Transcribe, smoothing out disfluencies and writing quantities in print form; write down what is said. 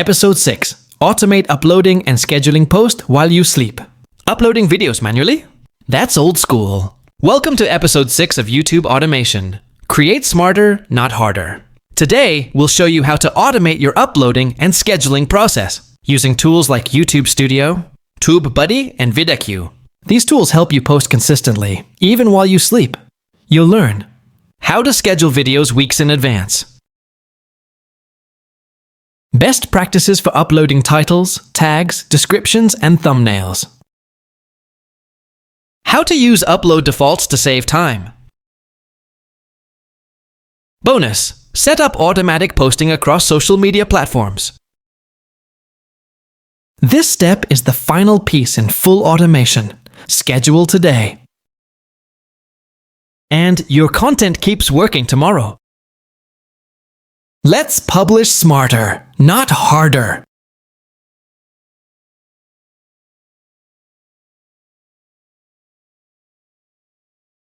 Episode 6. Automate uploading and scheduling posts while you sleep. Uploading videos manually? That's old school. Welcome to Episode 6 of YouTube Automation. Create smarter, not harder. Today, we'll show you how to automate your uploading and scheduling process using tools like YouTube Studio, TubeBuddy, and VidIQ. These tools help you post consistently, even while you sleep. You'll learn how to schedule videos weeks in advance. Best practices for uploading titles, tags, descriptions, and thumbnails. How to use upload defaults to save time. Bonus: set up automatic posting across social media platforms. This step is the final piece in full automation. Schedule today. And your content keeps working tomorrow. Let's publish smarter, not harder.